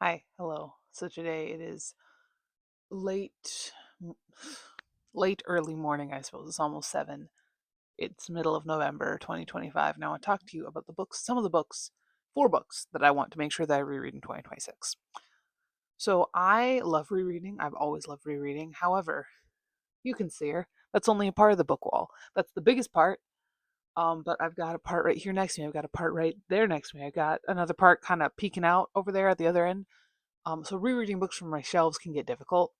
Hi, hello. So today it is late, late early morning, I suppose. It's almost 7. It's middle of November 2025. Now I want to talk to you about the books, some of the books, 4 books that I want to make sure that I reread in 2026. So I love rereading. I've always loved rereading. However, you can see her. That's only a part of the book wall. That's the biggest part. But I've got a part right here next to me. I've got a part right there next to me. I've got another part kind of peeking out over there at the other end. So rereading books from my shelves can get difficult.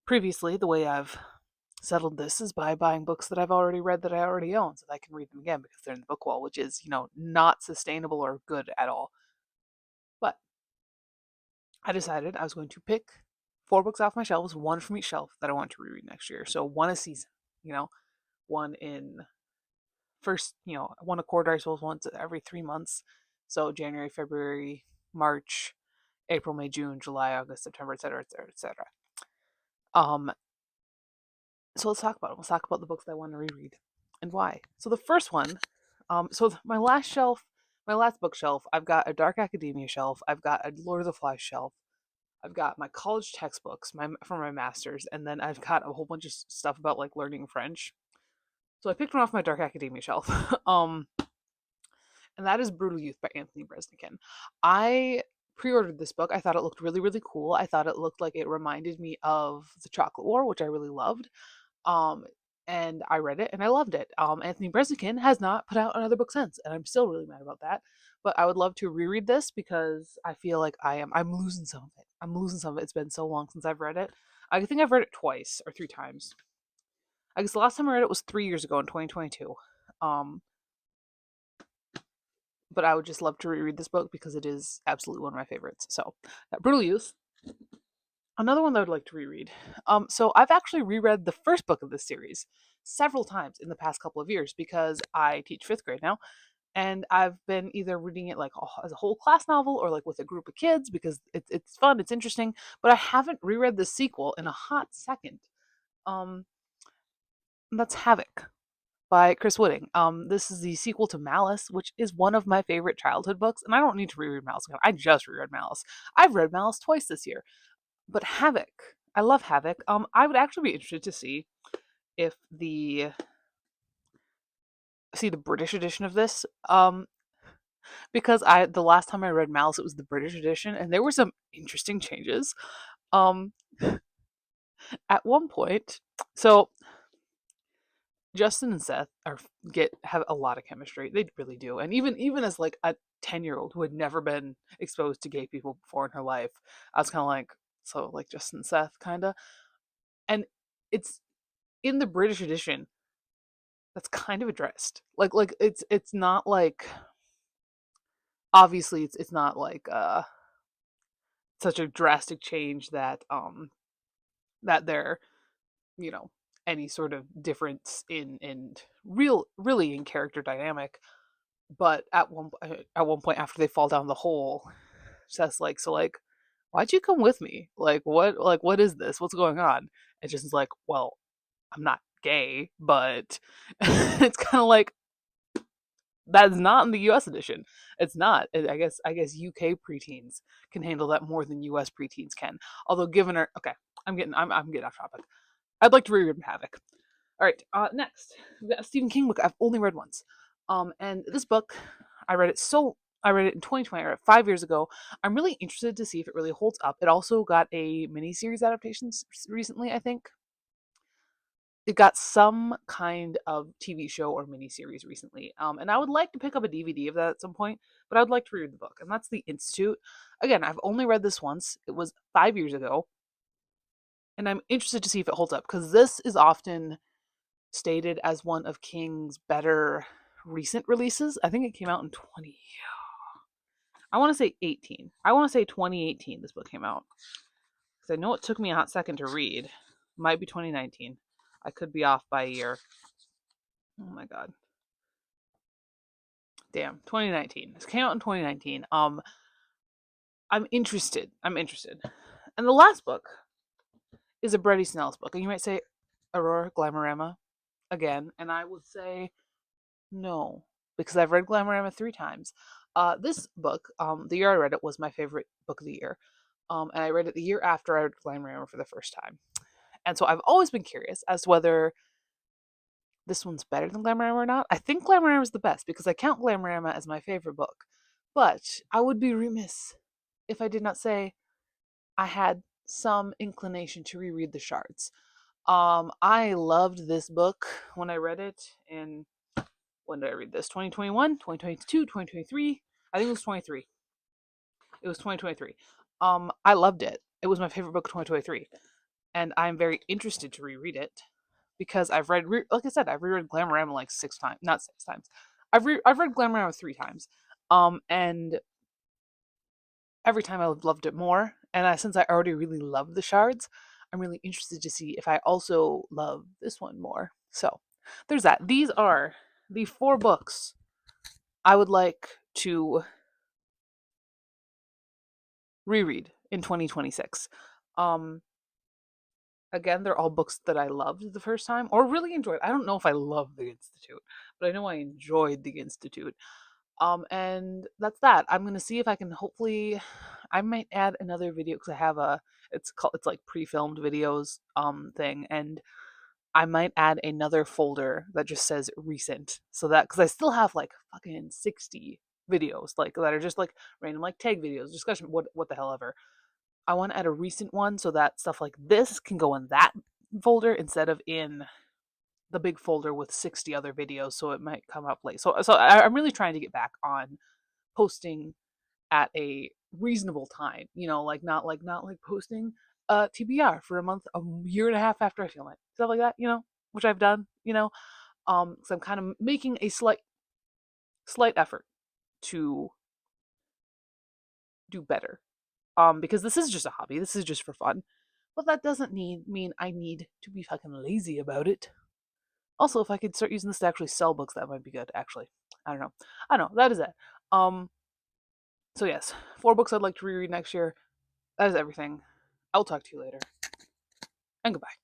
Previously, the way I've settled this is by buying books that I've already read that I already own so that I can read them again because they're in the book wall, which is, not sustainable or good at all. But I decided I was going to pick 4 books off my shelves, one from each shelf that I want to reread next year. So one a season, you know, one in first, one a quarter, I suppose, once every 3 months. So January, February, March, April, May, June, July, August, September, etc., etc., etc. Um, so let's talk about it. Let's talk about the books that I want to reread and why. So the first one, my last shelf, my last bookshelf, I've got a Dark Academia shelf, I've got a Lord of the Flies shelf, I've got my college textbooks, for my masters, and then I've got a whole bunch of stuff about like learning French. So I picked one off my Dark Academia shelf, and that is Brutal Youth by Anthony Breznican. I pre-ordered this book. I thought it looked really, really cool. I thought it looked like it reminded me of the Chocolate War, which I really loved. Um, and I read it and I loved it. Anthony Breznican has not put out another book since, and I'm still really mad about that. But I would love to reread this because I feel like I'm losing some of it. I'm losing some of it. It's been so long since I've read it. I think I've read it twice or 3 times. I guess the last time I read it was 3 years ago in 2022. Um, but I would just love to reread this book because it is absolutely one of my favorites. So, Brutal Youth. Another one that I would like to reread. So I've actually reread the first book of this series several times in the past couple of years because I teach 5th grade now, and I've been either reading it like as a whole class novel or like with a group of kids because it's fun, it's interesting. But I haven't reread the sequel in a hot second. Um, that's Havoc by Chris Wooding. This is the sequel to Malice, which is one of my favorite childhood books, and I don't need to reread Malice again. I just reread Malice. I've read Malice twice this year. But Havoc, I love Havoc. I would actually be interested to if the British edition of this. Because the last time I read Malice, it was the British edition, and there were some interesting changes. Um, at one point, so Justin and Seth have a lot of chemistry. They really do, and even as like a 10-year-old who had never been exposed to gay people before in her life, I was kind of like, so like Justin and Seth, kind of, and it's in the British edition that's kind of addressed. Like it's not like, obviously it's not like such a drastic change that there, you know, any sort of difference in really in character dynamic. But at one point after they fall down the hole, Seth's like, so like, why'd you come with me? Like what is this? What's going on? And just like, well, I'm not gay, but it's kind of like, that's not in the U.S. edition. It's not. I guess UK preteens can handle that more than US preteens can. Although, given her, okay, I'm getting off topic. I'd like to reread Havoc. All right. Next, we've got a Stephen King book I've only read once. And this book, I read it in 2020, or 5 years ago. I'm really interested to see if it really holds up. It also got a miniseries adaptation recently, I think. It got some kind of TV show or miniseries recently. And I would like to pick up a DVD of that at some point, but I would like to read the book. And that's The Institute. Again, I've only read this once. It was 5 years ago. And I'm interested to see if it holds up because this is often stated as one of King's better recent releases. I think it came out in 20. I want to say 18. I want to say 2018 this book came out. Because I know it took me a hot second to read. Might be 2019. I could be off by a year. Oh my god. Damn, 2019. This came out in 2019. I'm interested. I'm interested. And the last book is a Bret Easton Ellis book. And you might say, Aurora Glamorama again. And I would say no, because I've read Glamorama 3 times. This book, the year I read it was my favorite book of the year. And I read it the year after I read Glamorama for the first time. And so I've always been curious as to whether this one's better than Glamorama or not. I think Glamorama is the best because I count Glamorama as my favorite book. But I would be remiss if I did not say I had some inclination to reread The Shards. I loved this book when I read it in, when did I read this? 2021, 2022, 2023. I think it was 23. It was 2023. I loved it. It was my favorite book of 2023, and I'm very interested to reread it because like I said, I've reread Glamorama like 6 times, not 6 times. I've read Glamorama 3 times, and every time I loved it more. And since I already really love the shards, I'm really interested to see if I also love this one more. So there's that. These are the 4 books I would like to reread in 2026. Um, Again, they're all books that I loved the first time or really enjoyed. I don't know if I love The Institute, but I know I enjoyed The Institute. And that's that. I'm gonna see if I can hopefully. I might add another video because I have a. It's like pre-filmed videos thing, and I might add another folder that just says recent, so that because I still have like fucking 60 videos like that are just like random like tag videos, discussion, what the hell ever. I want to add a recent one so that stuff like this can go in that folder instead of in the big folder with 60 other videos, so it might come up late. I'm really trying to get back on posting at a reasonable time, not like posting TBR for a year and a half after I film it. Stuff like that, which I've done, so I'm kind of making a slight effort to do better. Because this is just a hobby. This is just for fun. But that doesn't mean I need to be fucking lazy about it. Also, if I could start using this to actually sell books, that might be good, actually. I don't know. I don't know. That is it. Um, so yes, 4 books I'd like to reread next year. That is everything. I'll talk to you later. And goodbye.